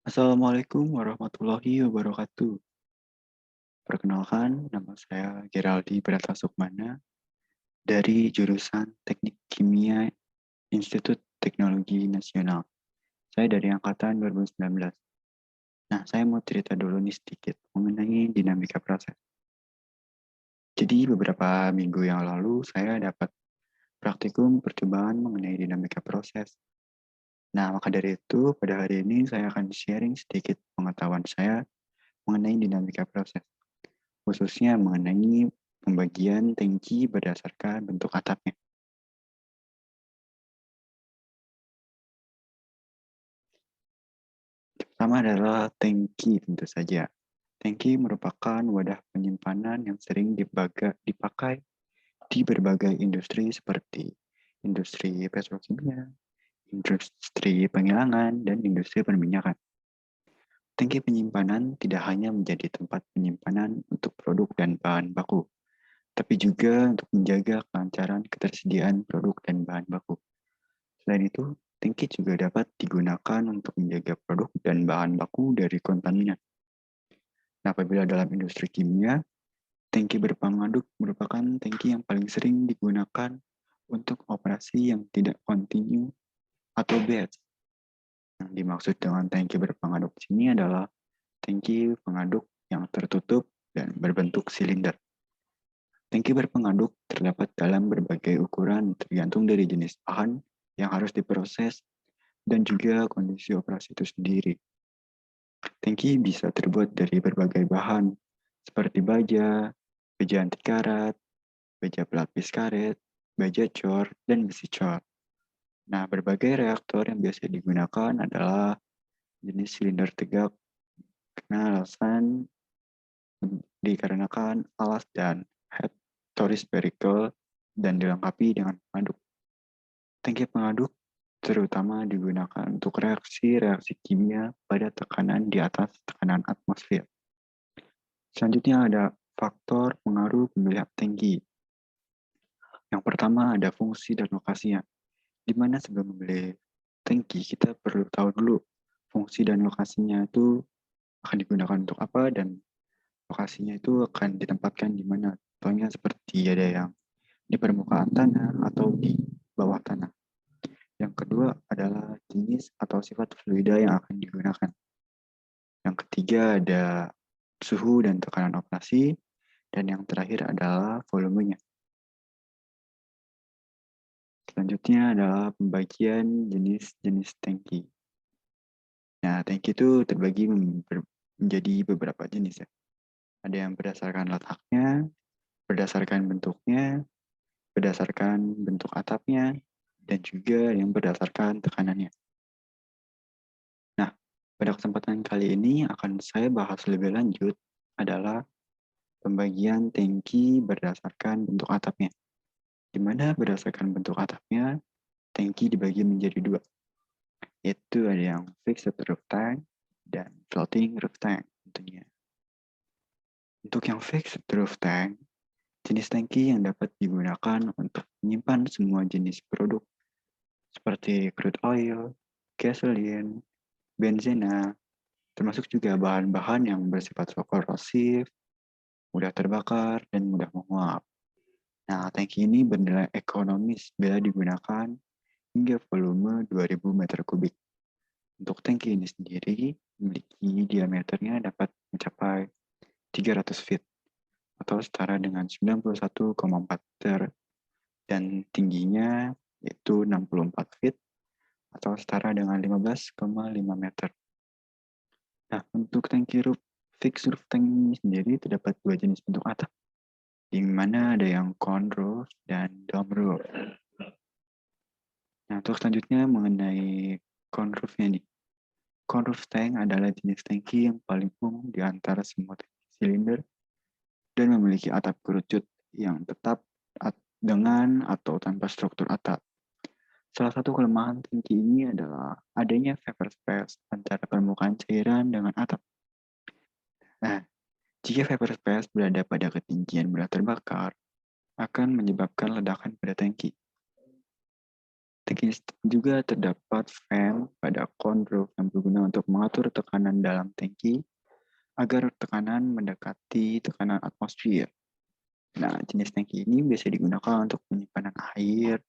Assalamualaikum warahmatullahi wabarakatuh. Perkenalkan, nama saya Geraldi Brata Sukmana dari jurusan Teknik Kimia Institut Teknologi Nasional. Saya dari angkatan 2019. Nah, saya mau cerita dulu nih sedikit mengenai dinamika proses. Jadi beberapa minggu yang lalu saya dapat praktikum percobaan mengenai dinamika proses. Nah, maka dari itu pada hari ini saya akan sharing sedikit pengetahuan saya mengenai dinamika proses, khususnya mengenai pembagian tangki berdasarkan bentuk atapnya. Pertama adalah tangki tentu saja. Tangki merupakan wadah penyimpanan yang sering dipakai di berbagai industri seperti industri petrokimia, industri penggilingan, dan industri perminyakan. Tangki penyimpanan tidak hanya menjadi tempat penyimpanan untuk produk dan bahan baku, tapi juga untuk menjaga kelancaran ketersediaan produk dan bahan baku. Selain itu, tangki juga dapat digunakan untuk menjaga produk dan bahan baku dari kontaminan. Nah, apabila dalam industri kimia, tangki berpengaduk merupakan tangki yang paling sering digunakan untuk operasi yang tidak kontinu atau batch. Yang dimaksud dengan tangki berpengaduk di sini adalah tangki pengaduk yang tertutup dan berbentuk silinder. Tangki berpengaduk terdapat dalam berbagai ukuran tergantung dari jenis bahan yang harus diproses dan juga kondisi operasi itu sendiri. Tangki bisa terbuat dari berbagai bahan, seperti baja anti karat, baja pelapis karet, baja cor, dan besi cor. Nah, berbagai reaktor yang biasa digunakan adalah jenis silinder tegak karena dikarenakan alas dan head torus spherical dan dilengkapi dengan pengaduk. Tangki pengaduk terutama digunakan untuk reaksi-reaksi kimia pada tekanan di atas tekanan atmosfer. Selanjutnya ada faktor pengaruh pemilihan tangki. Yang pertama ada fungsi dan lokasinya. Di mana sebelum memilih tangki, kita perlu tahu dulu fungsi dan lokasinya itu akan digunakan untuk apa dan lokasinya itu akan ditempatkan di mana. Contohnya seperti ada yang di permukaan tanah atau di bawah tanah. Yang kedua adalah jenis atau sifat fluida yang akan digunakan. Yang ketiga ada suhu dan tekanan operasi. Dan yang terakhir adalah volumenya. Selanjutnya adalah pembagian jenis-jenis tangki. Nah, tangki itu terbagi menjadi beberapa jenis ya. Ada yang berdasarkan letaknya, berdasarkan bentuknya, berdasarkan bentuk atapnya, dan juga yang berdasarkan tekanannya. Nah, pada kesempatan kali ini akan saya bahas lebih lanjut adalah pembagian tangki berdasarkan bentuk atapnya. Di mana berdasarkan bentuk atapnya, tangki dibagi menjadi dua, yaitu ada yang fixed roof tank dan floating roof tank tentunya. Untuk yang fixed roof tank, jenis tangki yang dapat digunakan untuk menyimpan semua jenis produk seperti crude oil, gasoline, benzena, termasuk juga bahan-bahan yang bersifat korosif, mudah terbakar, dan mudah menguap. Nah, tangki ini bernilai ekonomis bila digunakan hingga volume 2000 meter kubik. Untuk tangki ini sendiri memiliki diameternya dapat mencapai 300 feet atau setara dengan 91,4 meter dan tingginya yaitu 64 feet atau setara dengan 15,5 meter. Nah, untuk tangki roof fixed roof tank ini sendiri terdapat dua jenis bentuk atap, di mana ada yang cone roof dan dome roof. Nah, untuk selanjutnya mengenai cone roofnya nih. Cone roof tank adalah jenis tangki yang paling umum di antara semua tangki silinder dan memiliki atap kerucut yang tetap dengan atau tanpa struktur atap. Salah satu kelemahan tangki ini adalah adanya vapor space antara permukaan cairan dengan atap. Nah, jika vapor space berada pada ketinggian mudah terbakar, akan menyebabkan ledakan pada tangki. Teknis juga terdapat fan pada cone roof yang berguna untuk mengatur tekanan dalam tangki agar tekanan mendekati tekanan atmosfer. Nah, jenis tangki ini bisa digunakan untuk penyimpanan air,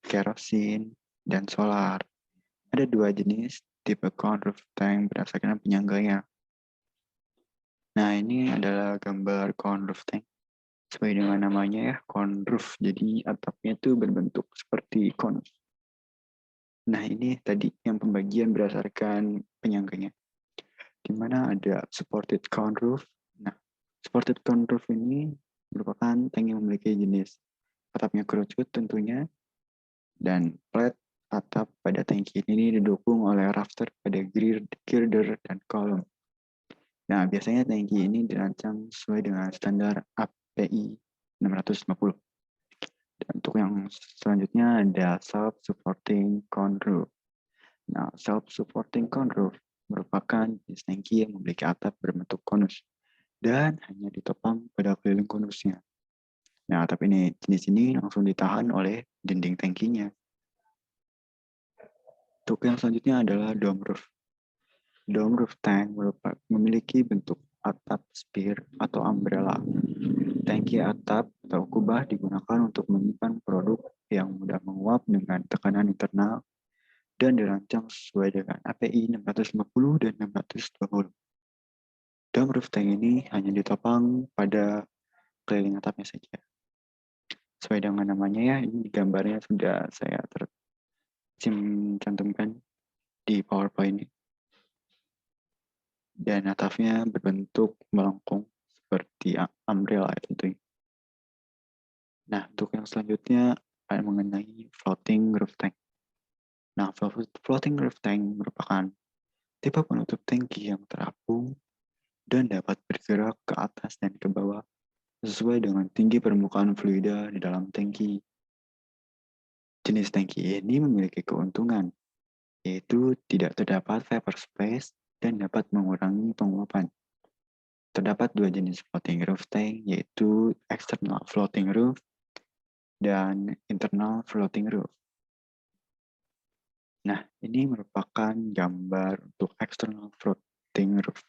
kerosin, dan solar. Ada dua jenis tipe cone roof tank berdasarkan penyangganya. Nah, ini adalah gambar cone roof tank. Sesuai dengan namanya ya, cone roof. Jadi atapnya itu berbentuk seperti konus. Nah, ini tadi yang pembagian berdasarkan penyangganya. Di mana ada supported cone roof. Nah, supported cone roof ini merupakan tank yang memiliki jenis atapnya kerucut tentunya, dan flat atap pada tangki ini didukung oleh rafter pada girder dan kolom. Nah, biasanya tangki ini dirancang sesuai dengan standar API 650. Dan untuk yang selanjutnya ada self-supporting cone roof. Nah, self-supporting cone roof merupakan jenis tangki yang memiliki atap berbentuk konus dan hanya ditopang pada keliling konusnya. Nah, atap jenis ini langsung ditahan oleh dinding tangkinya. Untuk yang selanjutnya adalah dome roof. Dome roof tank memiliki bentuk atap spear atau umbrella. Tangki atap atau kubah digunakan untuk menyimpan produk yang mudah menguap dengan tekanan internal dan dirancang sesuai dengan API 650 dan 620. Dome roof tank ini hanya ditopang pada keliling atapnya saja. Sesuai dengan namanya ya, ini gambarnya sudah saya cantumkan di PowerPoint. Dan atapnya berbentuk melengkung seperti umbrella tentunya. Nah, untuk yang selanjutnya ada mengenai floating roof tank. Nah, floating roof tank merupakan tipe penutup tangki yang terapung dan dapat bergerak ke atas dan ke bawah sesuai dengan tinggi permukaan fluida di dalam tangki. Jenis tangki ini memiliki keuntungan, yaitu tidak terdapat vapor space dan dapat mengurangi penguapan. Terdapat dua jenis floating roof tank, yaitu external floating roof dan internal floating roof. Nah, ini merupakan gambar untuk external floating roof.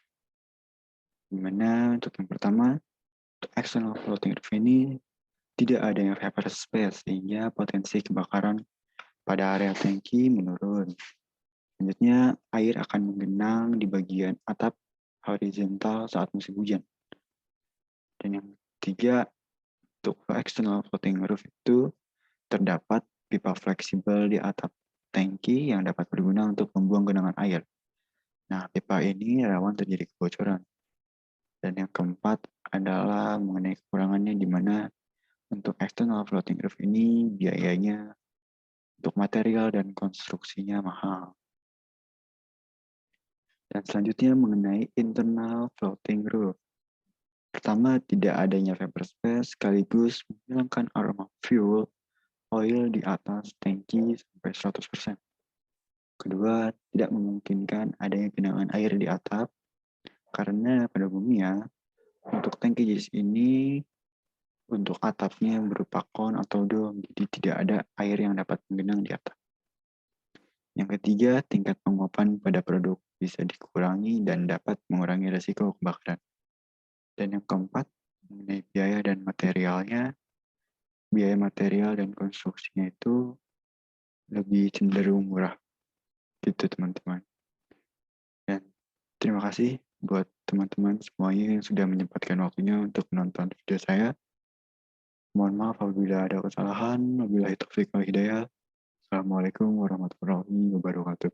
Dimana untuk yang pertama, untuk external floating roof ini tidak adanya vapor space sehingga potensi kebakaran pada area tangki menurun. Selanjutnya, air akan menggenang di bagian atap horizontal saat musim hujan. Dan yang ketiga, untuk external floating roof itu terdapat pipa fleksibel di atap tangki yang dapat berguna untuk membuang genangan air. Nah, pipa ini rawan terjadi kebocoran. Dan yang keempat adalah mengenai kekurangannya, di mana untuk external floating roof ini biayanya untuk material dan konstruksinya mahal. Dan selanjutnya mengenai internal floating roof. Pertama, tidak adanya vapor space sekaligus menghilangkan aroma fuel oil di atas tangki sampai 100%. Kedua, tidak memungkinkan adanya genangan air di atap karena pada umumnya untuk tangki jenis ini untuk atapnya berupa kon atau dom, jadi tidak ada air yang dapat menggenang di atap. Yang ketiga, tingkat penguapan pada produk bisa dikurangi dan dapat mengurangi risiko kebakaran. Dan yang keempat, mengenai biaya dan materialnya, biaya material dan konstruksinya itu lebih cenderung murah gitu teman-teman. Dan terima kasih buat teman-teman semuanya yang sudah menyempatkan waktunya untuk menonton video saya. Mohon maaf apabila ada kesalahan. Wabillahi taufiq wal hidayah. Assalamualaikum warahmatullahi wabarakatuh.